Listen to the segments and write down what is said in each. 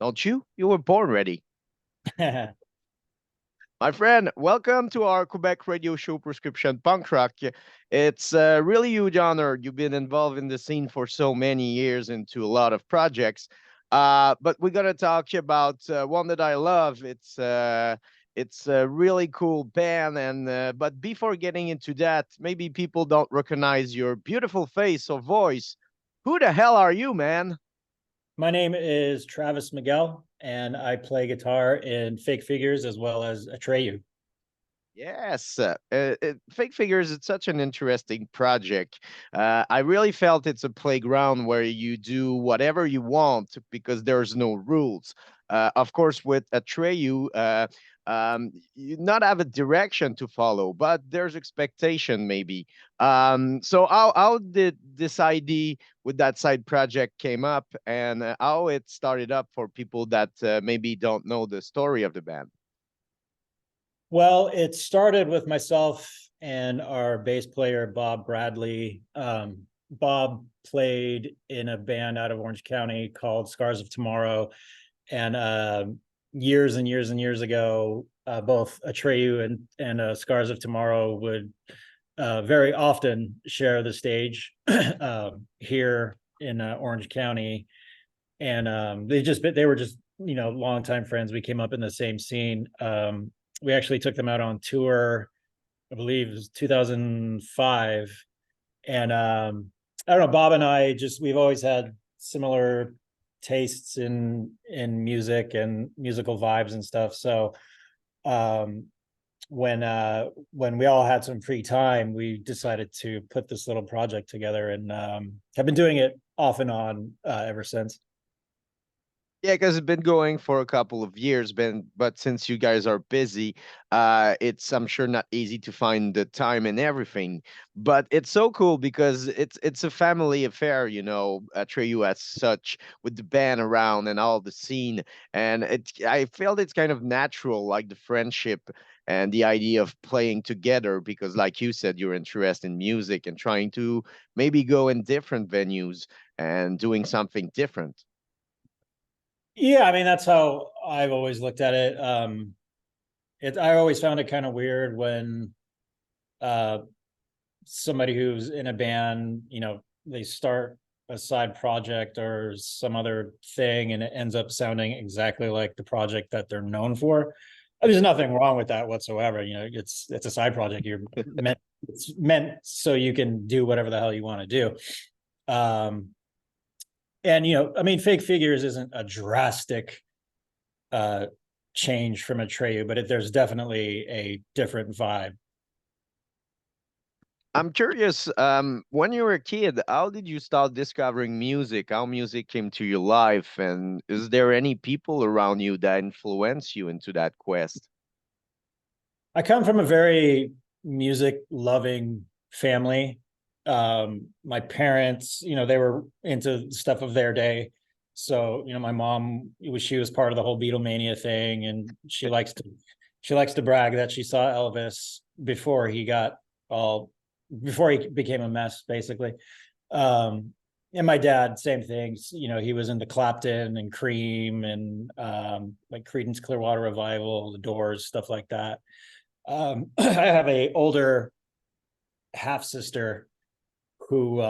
don't you? You were born ready. My friend, welcome to our Quebec radio show, Prescription Punk Rock. It's a really huge honor. You've been involved in the scene for so many years into a lot of projects. But we're gonna talk about one that I love. It's a really cool band, and but before getting into that, maybe people don't recognize your beautiful face or voice. Who the hell are you, man? My name is Travis Miguel, and I play guitar in Fake Figures as well as Atreyu. Yes, Fake Figures, it's such an interesting project. I really felt it's a playground where you do whatever you want because there's no rules. Of course, with Atreyu, you not have a direction to follow, but there's expectation maybe. So how did this idea with that side project came up, and how it started up for people that maybe don't know the story of the band? Well, it started with myself and our bass player, Bob Bradley. Bob played in a band out of Orange County called Scars of Tomorrow. And years and years and years ago, both Atreyu and Scars of Tomorrow would very often share the stage here in Orange County. And they were just, longtime friends. We came up in the same scene. We actually took them out on tour, I believe it was 2005. And I don't know, Bob and I we've always had similar tastes in music and musical vibes and stuff. So when we all had some free time, we decided to put this little project together, and have been doing it off and on ever since. Yeah, because it's been going for a couple of years, but since you guys are busy, it's I'm sure not easy to find the time and everything. But it's so cool because it's a family affair, Atreyu as such, with the band around and all the scene, and I felt it's kind of natural, like the friendship and the idea of playing together, because like you said, you're interested in music and trying to maybe go in different venues and doing something different. Yeah, I mean, that's how I've always looked at it. I always found it kind of weird when uh somebody who's in a band, they start a side project or some other thing and it ends up sounding exactly like the project that they're known for. There's nothing wrong with that whatsoever. It's a side project. It's meant so you can do whatever the hell you want to do. And I mean, Fake Figures isn't a drastic change from Atreyu, but there's definitely a different vibe. I'm curious, when you were a kid, how did you start discovering music? How music came to your life? And is there any people around you that influence you into that quest? I come from a very music loving family. My parents, they were into stuff of their day. So, my mom, she was part of the whole Beatlemania thing, and she likes to brag that she saw Elvis before he became a mess, basically. And my dad, same things. He was into Clapton and Cream and like Creedence Clearwater Revival, The Doors, stuff like that. I have a older half sister who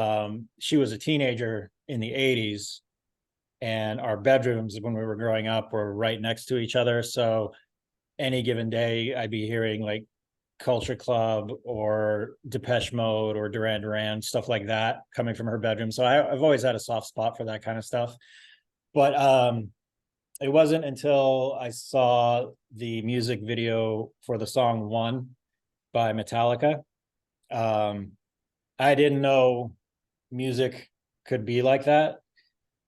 she was a teenager in the 80s, and our bedrooms when we were growing up were right next to each other. So any given day I'd be hearing like Culture Club or Depeche Mode or Duran Duran, stuff like that, coming from her bedroom. So I've always had a soft spot for that kind of stuff. But it wasn't until I saw the music video for the song One by Metallica. I didn't know music could be like that.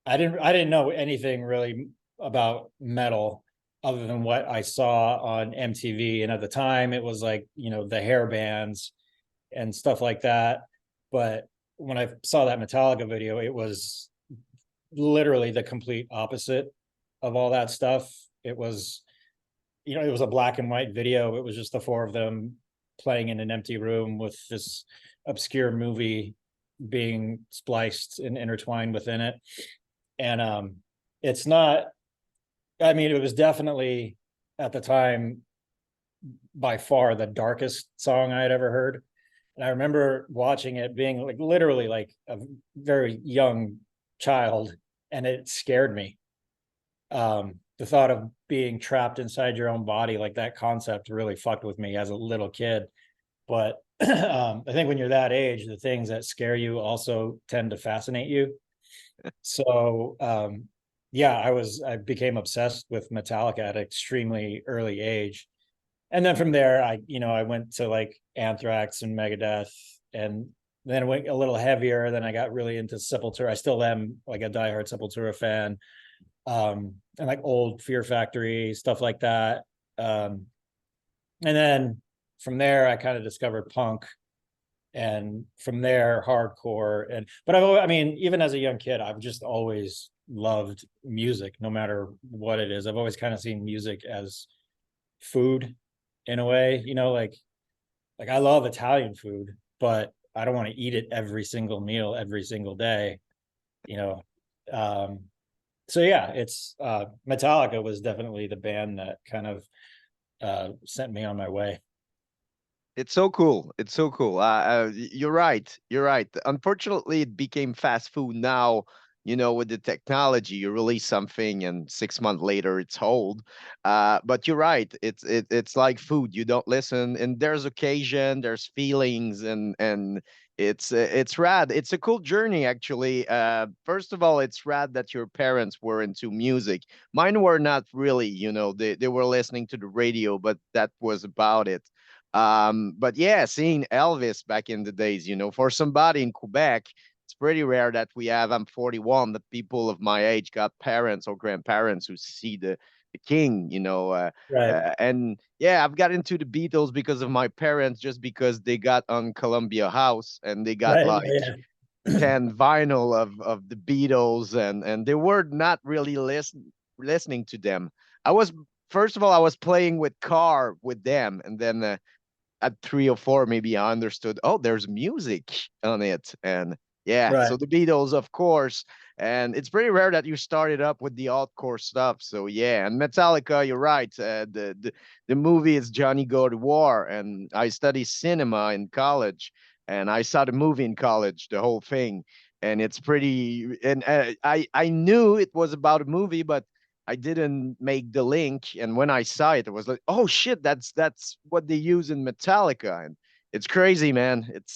I didn't know anything really about metal other than what I saw on MTV. And at the time it was like, the hair bands and stuff like that. But when I saw that Metallica video, it was literally the complete opposite of all that stuff. It was, it was a black and white video. It was just the four of them playing in an empty room with this obscure movie being spliced and intertwined within it. And it's not I mean, it was definitely at the time by far the darkest song I had ever heard. And I remember watching it being like literally like a very young child, and it scared me. The thought of being trapped inside your own body, like that concept really fucked with me as a little kid. But I think when you're that age, the things that scare you also tend to fascinate you. So yeah, I became obsessed with Metallica at an extremely early age. And then from there, I went to like Anthrax and Megadeth, and then it went a little heavier. Then I got really into Sepultura. I still am like a diehard Sepultura fan, and like old Fear Factory stuff like that. And then from there, I kind of discovered punk, and from there, hardcore. I mean, even as a young kid, I've just always loved music, no matter what it is. I've always kind of seen music as food in a way, like I love Italian food, but I don't want to eat it every single meal, every single day, you know. Um, so yeah, it's Metallica was definitely the band that kind of sent me on my way. It's so cool. It's so cool. You're right. You're right. Unfortunately, it became fast food now. With the technology, you release something, and 6 months later, it's old. But you're right. It's like food. You don't listen, and there's occasion, there's feelings, and it's rad. It's a cool journey, actually. First of all, it's rad that your parents were into music. Mine were not really. They were listening to the radio, but that was about it. But yeah, seeing Elvis back in the days, for somebody in Quebec, it's pretty rare that I'm 41, that people of my age got parents or grandparents who see the king, Right, and yeah, I've got into the Beatles because of my parents, just because they got on Columbia House and they got right, like yeah, 10 vinyl of the Beatles, and they were not really listening to them. I was First of all, I was playing with car with them, and then at 3 or 4 maybe I understood, oh, there's music on it. And yeah, right, so the Beatles, of course. And it's pretty rare that you started up with the altcore stuff. So yeah, and Metallica, you're right. The movie is Johnny Go to War, and I studied cinema in college, and I saw the movie in college, the whole thing. And it's pretty, and I knew it was about a movie, but I didn't make the link, and when I saw it, it was like, oh shit, that's what they use in Metallica, and it's crazy, man. It's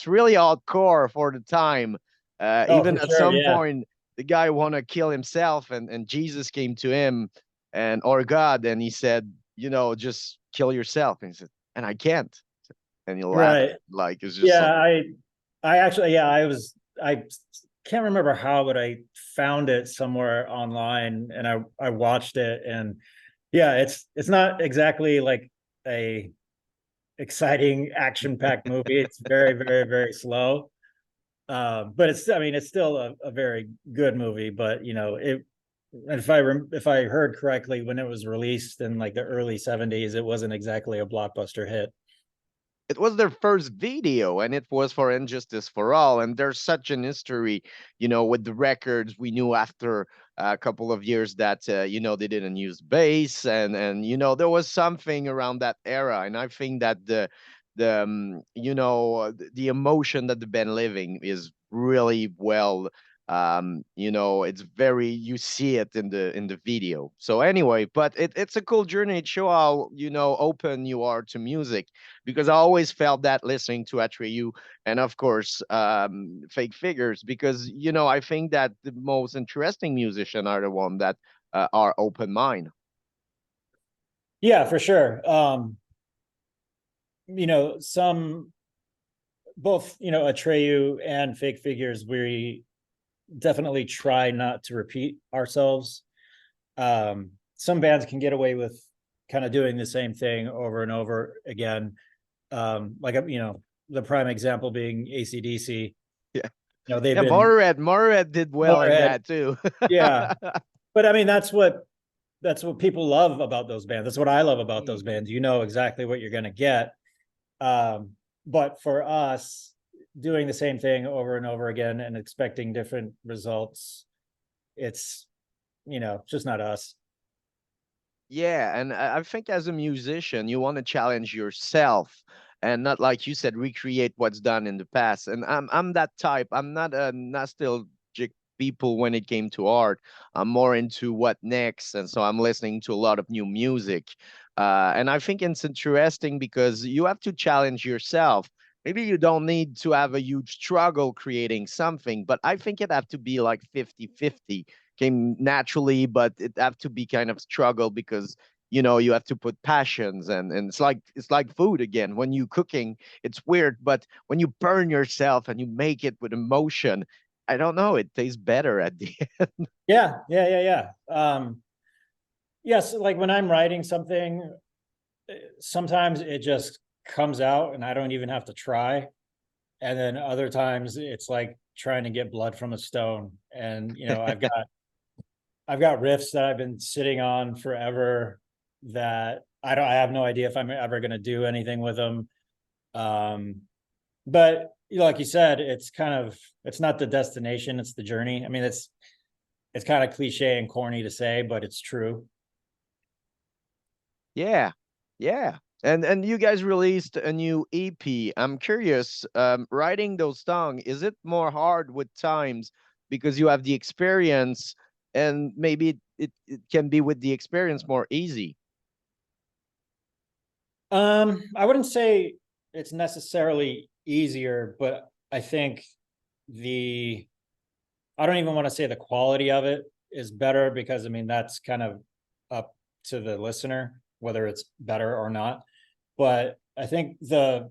really hardcore for the time. oh, Even for at sure, some yeah, point, the guy wanna kill himself, and Jesus came to him, and or God, and he said, just kill yourself, and he said, and I can't, and he laughed, right, like it's just yeah. so. I actually, yeah, I can't remember how, but I found it somewhere online, and I watched it, and yeah, it's not exactly like a exciting action packed movie. It's very, very, very slow. But I mean, it's still a very good movie. But if I heard correctly, when it was released in like the early '70s, it wasn't exactly a blockbuster hit. It was their first video, and it was for Injustice for All. And there's such an history, with the records. We knew after a couple of years that they didn't use bass, and there was something around that era. And I think that the emotion that the band living is really well. It's very, you see it in the video. So anyway, but it's a cool journey. It show how open you are to music, because I always felt that listening to Atreyu, and of course, Fake Figures, because I think that the most interesting musician are the one that are open mind. Yeah, for sure. Some both Atreyu and Fake Figures, we definitely try not to repeat ourselves. Some bands can get away with kind of doing the same thing over and over again. Like the prime example being AC/DC. Yeah, They've yeah. been Motorhead did well in Motorhead. that too. Yeah, but I mean that's what people love about those bands. That's what I love about those Mm. bands. You know exactly what you're gonna get. But for us, doing the same thing over and over again and expecting different results, it's just not us. Yeah, and I think as a musician, you want to challenge yourself and not, like you said, recreate what's done in the past. And I'm that type. I'm not a nostalgic people when it came to art. I'm more into what next, and so I'm listening to a lot of new music. And I think it's interesting because you have to challenge yourself. Maybe you don't need to have a huge struggle creating something, but I think it have to be like 50-50, came naturally, but it have to be kind of struggle because you have to put passions, and it's like food again. When you cooking, it's weird, but when you burn yourself and you make it with emotion, I don't know, it tastes better at the end. Yeah, yeah, yeah, yeah. Yes, like when I'm writing something, sometimes it just comes out and I don't even have to try. And then other times it's like trying to get blood from a stone. And I've got riffs that I've been sitting on forever that I have no idea if I'm ever going to do anything with them. But like you said, it's not the destination, it's the journey. I mean, it's kind of cliche and corny to say, but it's true. Yeah, yeah. And you guys released a new EP. I'm curious, writing those songs, is it more hard with times because you have the experience, and maybe it can be with the experience more easy? I wouldn't say it's necessarily easier, but I think the I don't even want to say the quality of it is better, because I mean that's kind of up to the listener whether it's better or not. But I think the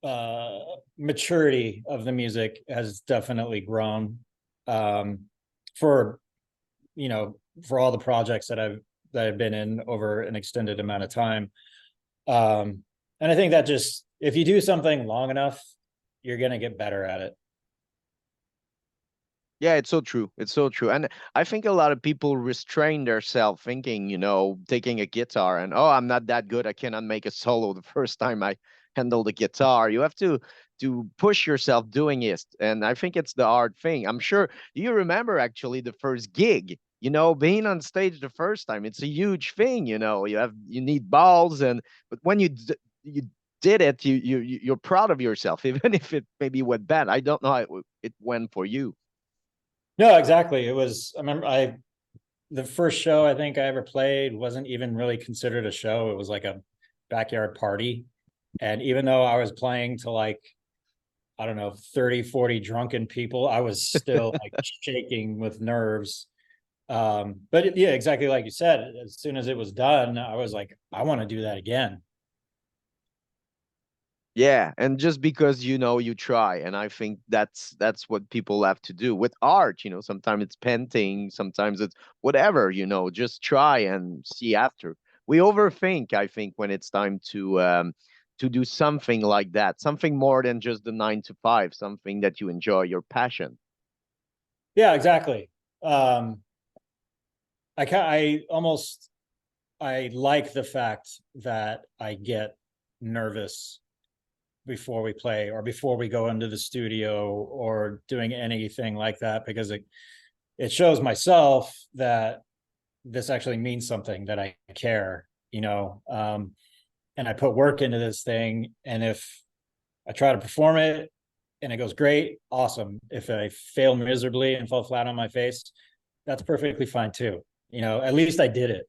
uh maturity of the music has definitely grown, um for you know for all the projects that I've been in over an extended amount of time. And I think that just if you do something long enough, you're gonna get better at it. Yeah, it's so true. It's so true. And I think a lot of people restrain themselves thinking, taking a guitar and, oh, I'm not that good. I cannot make a solo the first time I handle the guitar. You have to push yourself doing it. And I think it's the hard thing. I'm sure you remember actually the first gig, being on stage the first time. It's a huge thing, you need balls, but when you did it, you're proud of yourself, even if it maybe went bad. I don't know how it went for you. No, exactly. It was, I remember the first show I think I ever played wasn't even really considered a show. It was like a backyard party. And even though I was playing to like, I don't know, 30, 40 drunken people, I was still like shaking with nerves. But yeah, exactly like you said, as soon as it was done, I was like, I want to do that again. Yeah, and just because you try, and I think that's what people have to do with art. Sometimes it's painting, sometimes it's whatever. Just try and see after. We overthink, I think, when it's time to do something like that, something more than just the 9 to 5, something that you enjoy, your passion. Yeah, exactly. Um, I like the fact that I get nervous before we play or before we go into the studio or doing anything like that, because it shows myself that this actually means something, that I care, and I put work into this thing. And if I try to perform it and it goes great, awesome. If I fail miserably and fall flat on my face, that's perfectly fine too. At least I did it.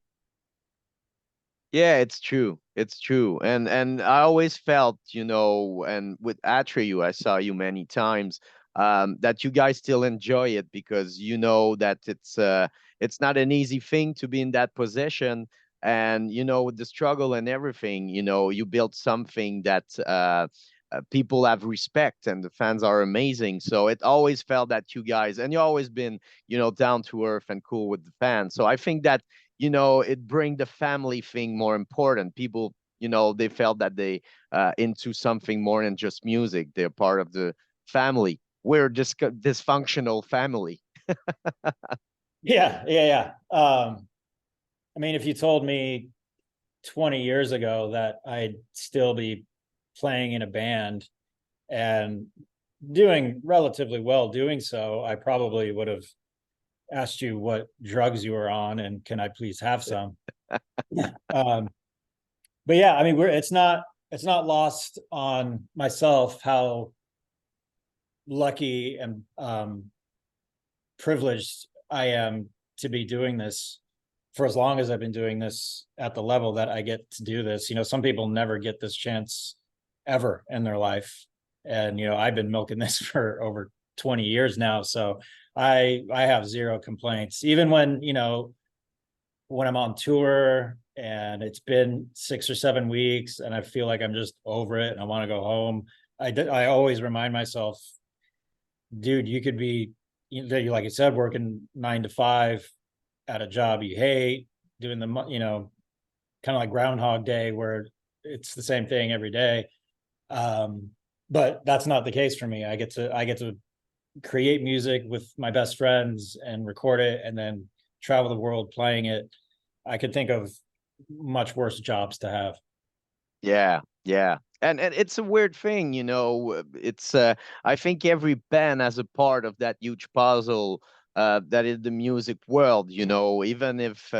Yeah, it's true. It's true. And I always felt, and with Atreyu, I saw you many times, that you guys still enjoy it because you know that it's not an easy thing to be in that position. And with the struggle and everything, you built something that people have respect, and the fans are amazing. So it always felt that you guys, and you always been, down to earth and cool with the fans. So I think that it bring the family thing more important. People, they felt that they into something more than just music. They're part of the family. We're just dysfunctional family. Yeah, yeah, yeah. I mean, if you told me 20 years ago that I'd still be playing in a band and doing relatively well doing so, I probably would have asked you what drugs you were on and can I please have some. um, but yeah, I mean, it's not lost on myself how lucky and privileged I am to be doing this for as long as I've been doing this at the level that I get to do this. You know, some people never get this chance ever in their life. And, you know, I've been milking this for over 20 years now. So I have zero complaints, even when, you know, when I'm on tour and it's been 6 or 7 weeks and I feel like I'm just over it and I want to go home. I always remind myself, dude, you could be, like I said, working 9 to 5 at a job you hate, doing the, you know, kind of like Groundhog Day where it's the same thing every day. But that's not the case for me. I get to create music with my best friends and record it and then travel the world playing it. I could think of much worse jobs to have. Yeah, yeah. And it's a weird thing, you know. It's I think every band has a part of that huge puzzle that is the music world, you know. Even if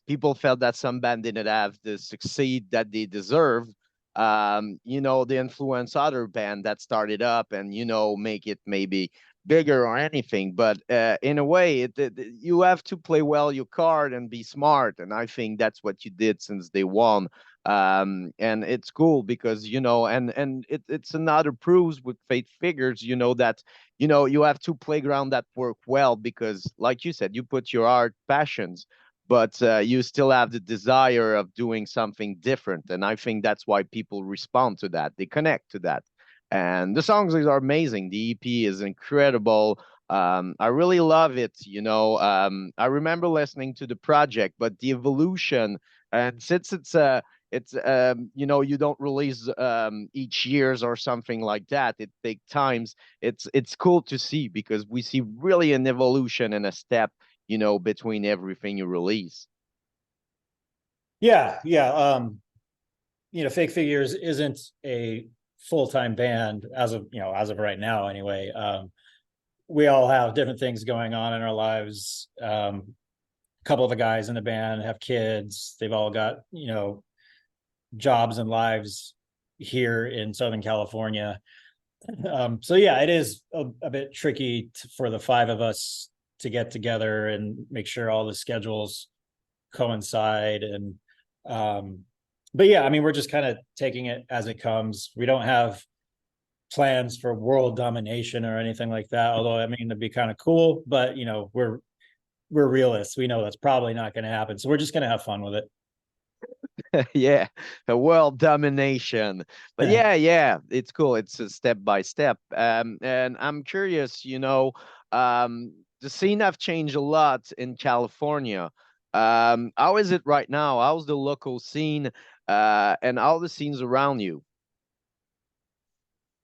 people felt that some band didn't have the succeed that they deserved, you know, they influence other band that started up and, you know, make it maybe bigger or anything. But in a way, you have to play well your card and be smart. And I think that's what you did since day one. And it's cool because, you know, it's another proves with faith figures, you know, that, you know, you have two playground that work well because, like you said, you put your art passions, but you still have the desire of doing something different. And I think that's why people respond to that, they connect to that. And the songs are amazing. The EP is incredible. I really love it, you know. I remember listening to the project, but the evolution, and since it's you know, you don't release each years or something like that, it takes times. It's cool to see because we see really an evolution and a step, you know, between everything you release. Yeah, yeah. You know, Fake Figures isn't a full-time band as of, you know, as of right now anyway. We all have different things going on in our lives. A couple of the guys in the band have kids. They've all got, you know, jobs and lives here in Southern California. So yeah, it is a bit tricky for the five of us to get together and make sure all the schedules coincide. And but yeah, I mean, we're just kind of taking it as it comes. We don't have plans for world domination or anything like that. Although I mean, it'd be kind of cool, but you know, we're realists. We know that's probably not going to happen. So we're just going to have fun with it. Yeah, a world domination. But yeah, yeah, it's cool. It's a step by step. And I'm curious, you know, the scene have changed a lot in California. How is it right now? How's the local scene, and all the scenes around you?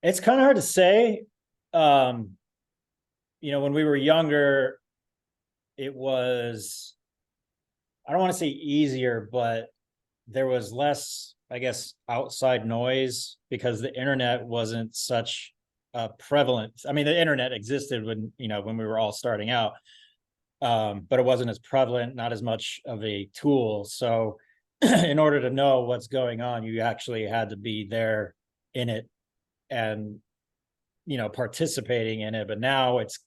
It's kind of hard to say. Um, you know, when we were younger, it was, I don't want to say easier, but there was less, I guess, outside noise because the internet wasn't such a prevalent. I mean, the internet existed when, you know, when we were all starting out, but it wasn't as prevalent, not as much of a tool. So in order to know what's going on, you actually had to be there in it and, you know, participating in it. But now it's,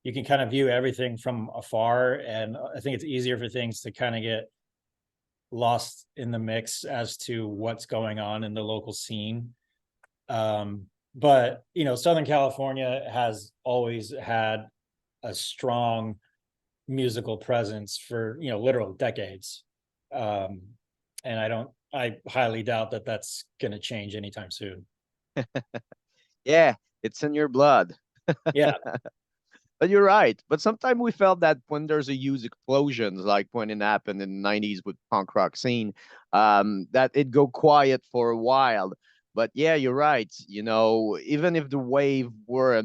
you can kind of view everything from afar. And I think it's easier for things to kind of get lost in the mix as to what's going on in the local scene. But, you know, Southern California has always had a strong musical presence for, you know, literal decades. Um, and I highly doubt that that's going to change anytime soon. Yeah, it's in your blood. Yeah. But you're right. But sometimes we felt that when there's a huge explosions, like when it happened in the 90s with punk rock scene, that it go quiet for a while. But yeah, you're right. You know, even if the wave were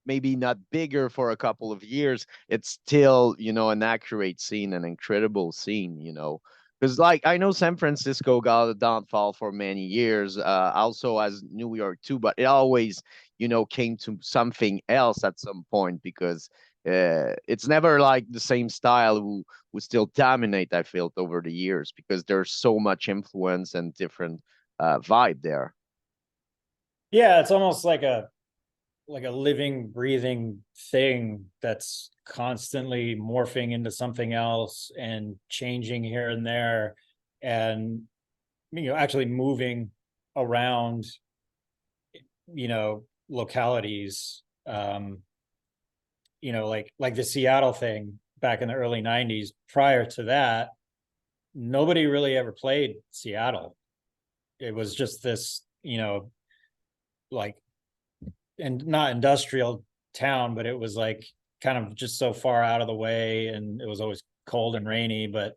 maybe not bigger for a couple of years, it's still, you know, an accurate scene, an incredible scene, you know. Because, like, I know San Francisco got a downfall for many years, also as New York too, but it always, you know, came to something else at some point because, It's never like the same style who still dominate, I felt, over the years, because there's so much influence and different vibe there. Yeah, it's almost like a living, breathing thing that's constantly morphing into something else and changing here and there, and actually moving around, localities. Like the Seattle thing back in the early 90s. Prior to that, nobody really ever played Seattle. It was just this, like, and not industrial town, but it was like kind of just so far out of the way, and it was always cold and rainy. But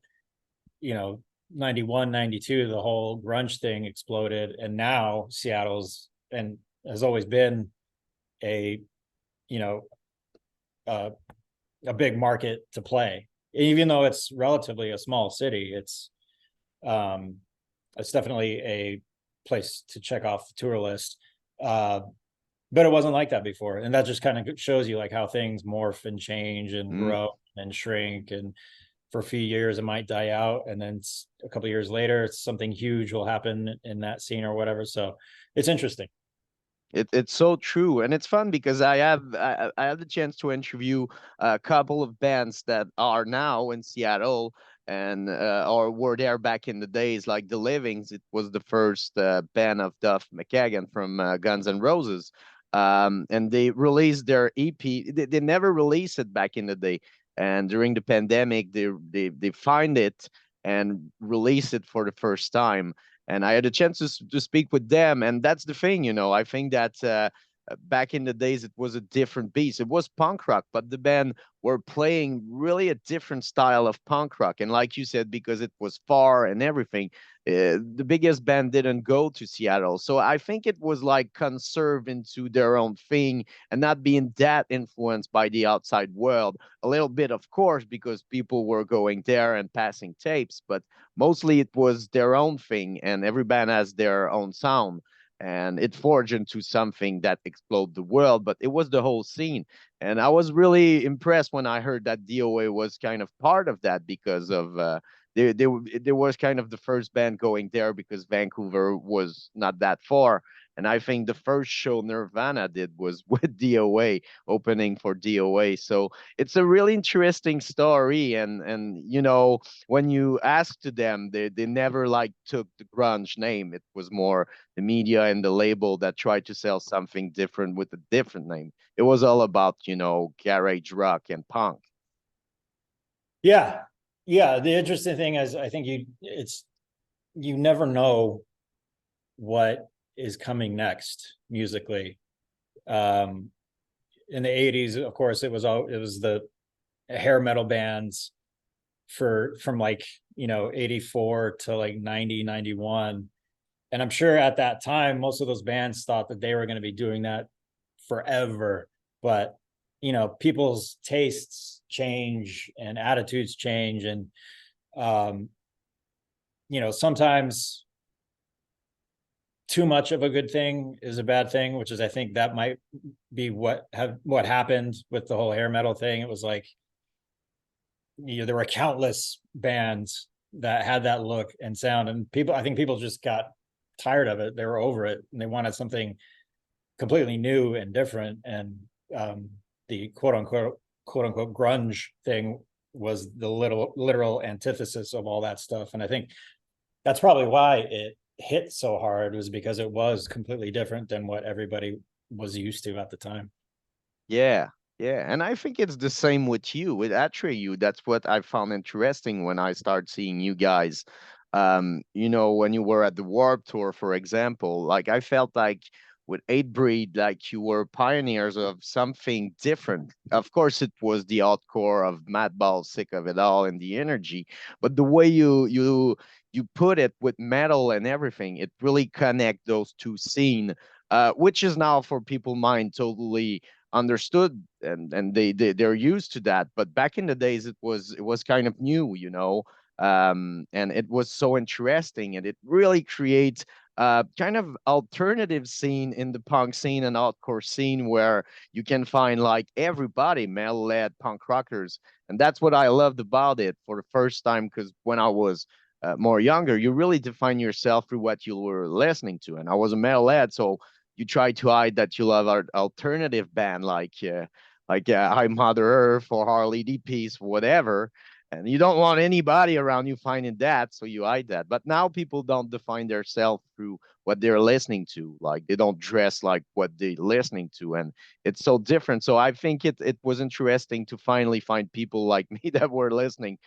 91, 92, the whole grunge thing exploded, and now Seattle's and has always been a you know uh, a big market to play. Even though it's relatively a small city, um it's definitely a place to check off the tour list. But it wasn't like that before, and that just kind of shows you like how things morph and change and Mm. grow and shrink. And for a few years it might die out, and then a couple of years later something huge will happen in that scene or whatever. So it's interesting. It's so true, and it's fun because I have the chance to interview a couple of bands that are now in Seattle and or were there back in the days, like the Livings. It was the first band of Duff McKagan from Guns N' Roses, and they released their EP. They never released it back in the day, and during the pandemic, they find it and release it for the first time, and I had a chance to speak with them. And that's the thing, I think that back in the days it was a different beast. It was punk rock, but the band were playing really a different style of punk rock. And like you said, because it was far and everything, the biggest band didn't go to Seattle. So I think it was like conserved into their own thing and not being that influenced by the outside world. A little bit, of course, because people were going there and passing tapes, but mostly it was their own thing, and every band has their own sound, and it forged into something that exploded the world. But it was the whole scene, and I was really impressed when I heard that DOA was kind of part of that, because of they was kind of the first band going there, because Vancouver was not that far. And I think the first show Nirvana did was with DOA, opening for DOA. So it's a really interesting story. And when you ask to them, they never like took the grunge name. It was more the media and the label that tried to sell something different with a different name. It was all about, garage rock and punk. Yeah, yeah, the interesting thing is, I think you never know what is coming next musically. um in the 80s, of course, it was the hair metal bands from like 84 to like 90, 91. And I'm sure at that time most of those bands thought that they were going to be doing that forever. But people's tastes change and attitudes change. And um sometimes too much of a good thing is a bad thing, which is, I think that might be what happened with the whole hair metal thing. It was like, there were countless bands that had that look and sound, and I think people just got tired of it. They were over it, and they wanted something completely new and different. And the quote unquote grunge thing was the literal antithesis of all that stuff. And I think that's probably why it hit so hard, was because it was completely different than what everybody was used to at the time. Yeah, yeah, and I think it's the same with you, with Atreyu. That's what I found interesting when I started seeing you guys. When you were at the Warp Tour, for example, like I felt like with Eight Breed, like you were pioneers of something different. Of course, it was the outcore of Madball, Sick of It All, and the energy, but the way you put it with metal and everything, it really connect those two scenes, which is now for people mind totally understood, and they're used to that. But back in the days it was kind of new, and it was so interesting, and it really creates kind of alternative scene in the punk scene and hardcore scene where you can find like everybody, metal-led punk rockers, and that's what I loved about it for the first time. Because when I was more younger, you really define yourself through what you were listening to, and I was a metal-led, so you try to hide that you love our alternative band like I Mother Earth or Harley D Peace, whatever. And you don't want anybody around you finding that, so you hide that. But now people don't define themselves through what they're listening to. Like they don't dress like what they're listening to, and it's so different. So I think it was interesting to finally find people like me that were listening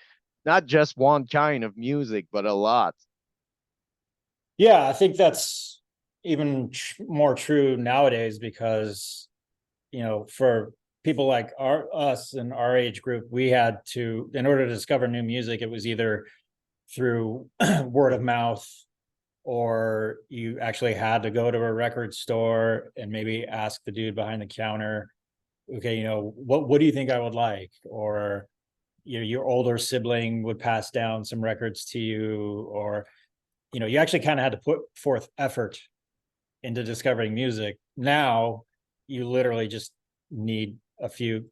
not just one kind of music, but a lot. Yeah, I think that's even more true nowadays because, for people like us and our age group, we had to, in order to discover new music, it was either through word of mouth, or you actually had to go to a record store and maybe ask the dude behind the counter, okay, what do you think I would like? Or your older sibling would pass down some records to you, or you actually kind of had to put forth effort into discovering music. Now you literally just need a few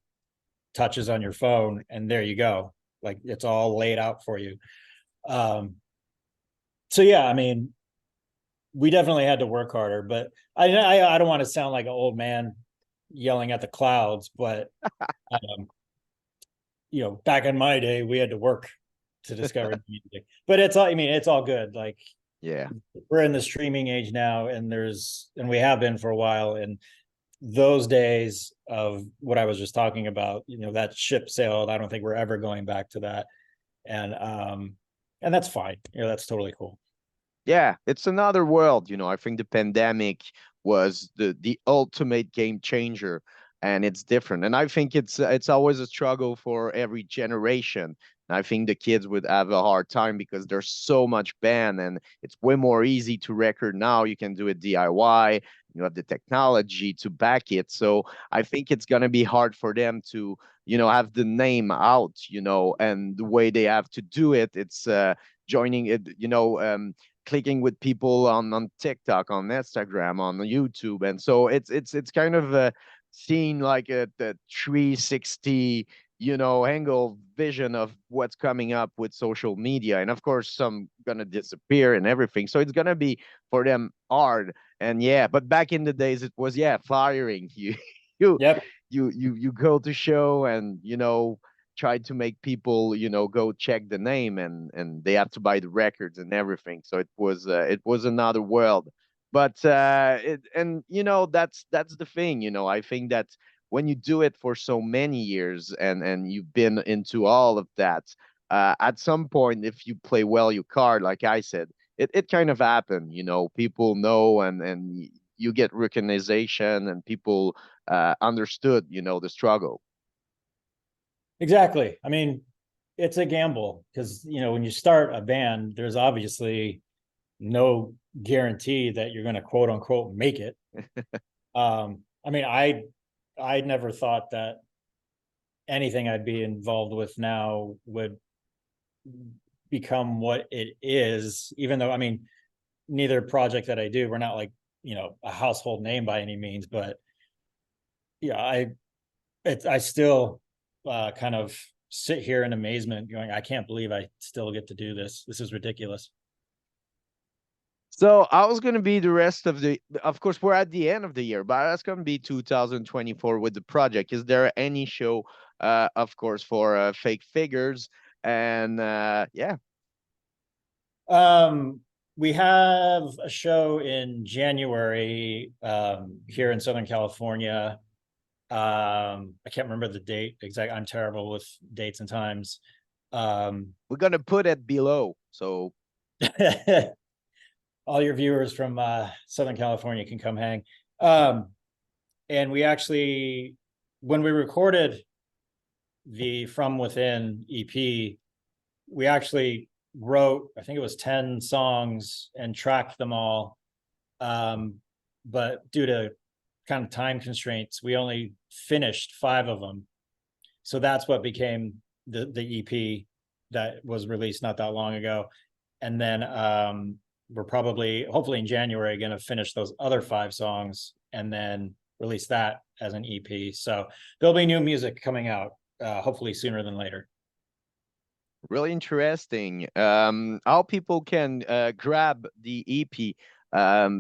touches on your phone and there you go. Like it's all laid out for you. So yeah, I mean, we definitely had to work harder, but I don't want to sound like an old man yelling at the clouds, but back in my day, we had to work to discover music. But it's all, I mean, it's all good. Like Yeah. we're in the streaming age now, and we have been for a while, and those days of what I was just talking about, that ship sailed. I don't think we're ever going back to that. And that's fine. That's totally cool. Yeah, it's another world. I think the pandemic was the ultimate game changer, and it's different. And I think it's always a struggle for every generation. And I think the kids would have a hard time because there's so much band, and it's way more easy to record now. You can do it DIY. You have the technology to back it. So I think it's gonna be hard for them to, have the name out, and the way they have to do it, it's joining it, clicking with people on TikTok, on Instagram, on YouTube, and so it's kind of seeing like the 360 angle vision of what's coming up with social media, and of course some gonna disappear and everything. So it's gonna be for them hard, and yeah. But back in the days, it was firing you Yep. you go to show and tried to make people go check the name, and they have to buy the records and everything. So it was another world. But that's the thing. I think that when you do it for so many years and you've been into all of that, at some point, if you play well your card, like I said, it kind of happened. People know, and you get recognition, and people understood the struggle. Exactly. I mean, it's a gamble because, when you start a band, there's obviously no guarantee that you're going to quote unquote make it. I mean, I never thought that anything I'd be involved with now would become what it is, even though, I mean, neither project that I do, we're not like, a household name by any means, but yeah, I still kind of sit here in amazement going, I can't believe I still get to do this. This is ridiculous. So I was gonna be the rest of the. Of course, we're at the end of the year, but that's gonna be 2024 with the project. Is there any show, of course, for Fake Figures? And yeah, We have a show in January here in Southern California. I can't remember the date exact. I'm terrible with dates and times. we're gonna put it below. So All your viewers from Southern California can come hang. And we actually, when we recorded the From Within EP, we actually wrote, I think it was 10 songs and tracked them all. But due to kind of time constraints, we only finished 5 of them. So that's what became the EP that was released not that long ago. And then we're probably, hopefully in January, going to finish those other 5 songs and then release that as an EP. So there'll be new music coming out, hopefully sooner than later. Really interesting. How people can grab the EP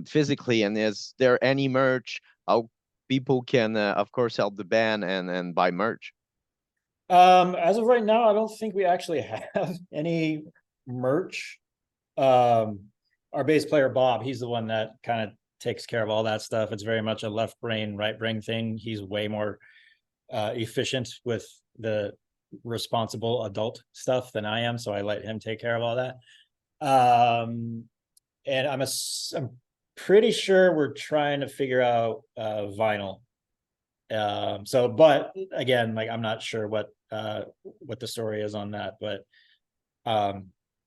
physically, and is there any merch? How people can, of course, help the band and buy merch? As of right now, I don't think we actually have any merch. Our bass player Bob, he's the one that kind of takes care of all that stuff. It's very much a left brain, right brain thing. He's way more efficient with the responsible adult stuff than I am, so I let him take care of all that. And I'm pretty sure we're trying to figure out vinyl. So, but again, like I'm not sure what the story is on that, but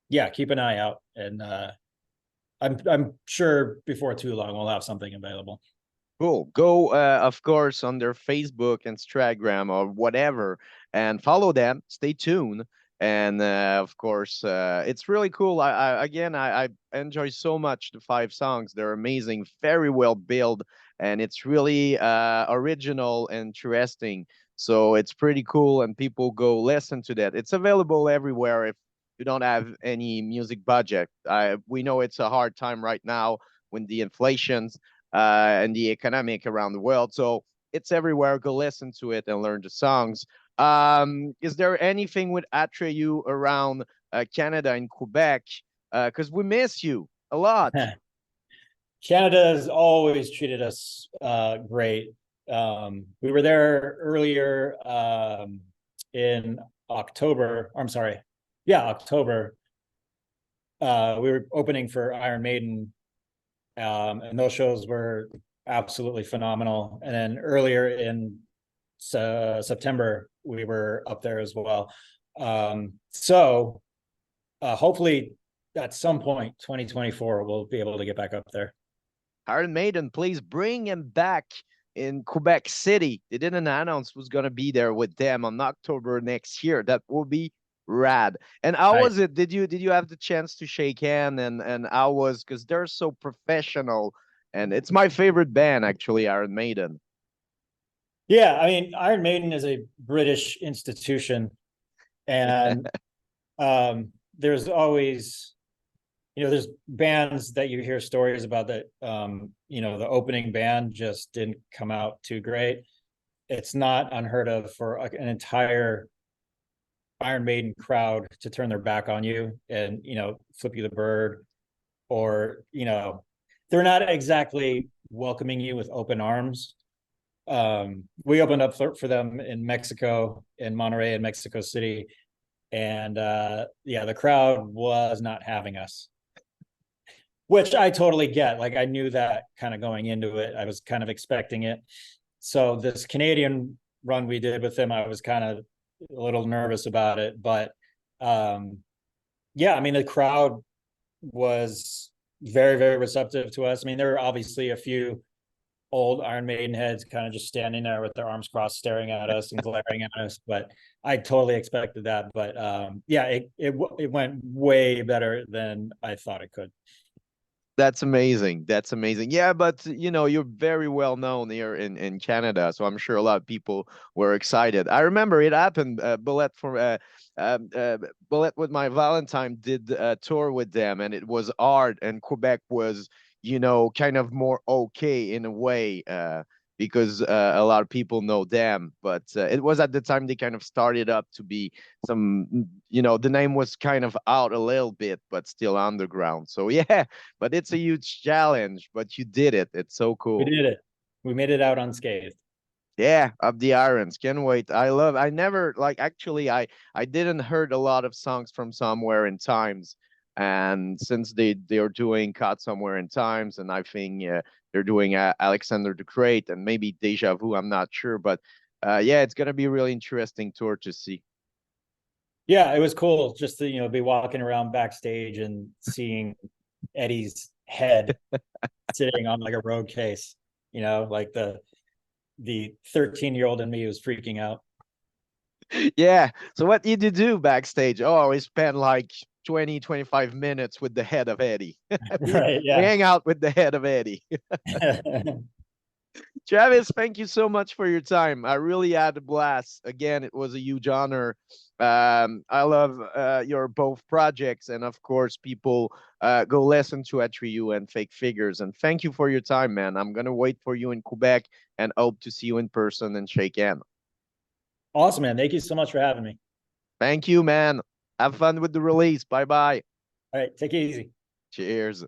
yeah, keep an eye out, and I'm sure before too long we'll have something available. Cool. Go, of course, on their Facebook, Instagram, or whatever, and follow them. Stay tuned. And of course, it's really cool. I enjoy so much the 5 songs. They're amazing, very well built, and it's really original and interesting. So it's pretty cool, and people go listen to that. It's available everywhere if you don't have any music budget. We know it's a hard time right now when the inflation's and the economic around the world. So it's everywhere. Go listen to it and learn the songs. Is there anything with Atreyu around Canada and Quebec? Because we miss you a lot. Canada has always treated us great. We were there earlier in October. I'm sorry. Yeah, October. We were opening for Iron Maiden, and those shows were absolutely phenomenal. And then earlier in September, we were up there as well. So hopefully at some point, 2024, we'll be able to get back up there. Iron Maiden, please bring him back in Quebec City. They didn't announce who's going to be there with them on October next year. That will be rad. And how was it? Did you have the chance to shake hand, and how was, because they're so professional, and it's my favorite band actually, Iron Maiden. Yeah, I mean, Iron Maiden is a British institution, and there's always, there's bands that you hear stories about that, the opening band just didn't come out too great. It's not unheard of for an entire Iron Maiden crowd to turn their back on you and, flip you the bird, or, they're not exactly welcoming you with open arms. We opened up for them in Mexico, in Monterrey and Mexico City. And the crowd was not having us, which I totally get. Like, I knew that kind of going into it. I was kind of expecting it. So this Canadian run we did with them, I was kind of a little nervous about it. But I mean, the crowd was very, very receptive to us. I mean, there were obviously a few old Iron Maiden heads kind of just standing there with their arms crossed, staring at us and glaring at us. But I totally expected that. But it went way better than I thought it could. That's amazing. That's amazing. Yeah, but you're very well known here in Canada, so I'm sure a lot of people were excited. I remember it happened. Bullet with My Valentine did a tour with them, and it was hard, and Quebec was, kind of more okay in a way, because a lot of people know them. But it was at the time they kind of started up to be some, the name was kind of out a little bit, but still underground. So yeah, but it's a huge challenge, but you did it. It's so cool. We did it. We made it out unscathed. Yeah, up the irons. Can't wait. I never, like, actually, I didn't heard a lot of songs from Somewhere in Times. And since they're doing Caught Somewhere in Times, and I think they're doing Alexander the Great and maybe Deja Vu, I'm not sure, but yeah, it's gonna be a really interesting tour to see. Yeah, it was cool just to be walking around backstage and seeing Eddie's head sitting on like a road case. Like the 13-year-old in me was freaking out. Yeah. So what did you do backstage? Oh, we spent like 20, 25 minutes with the head of Eddie. we, Right, we yeah. hang out with the head of Eddie. Travis, thank you so much for your time. I really had a blast. Again, it was a huge honor. I love your both projects, and of course, people go listen to Atreyu and Fake Figures. And thank you for your time, man. I'm gonna wait for you in Quebec and hope to see you in person and shake hands. Awesome, man. Thank you so much for having me. Thank you, man. Have fun with the release. Bye bye. All right, take it easy. Cheers.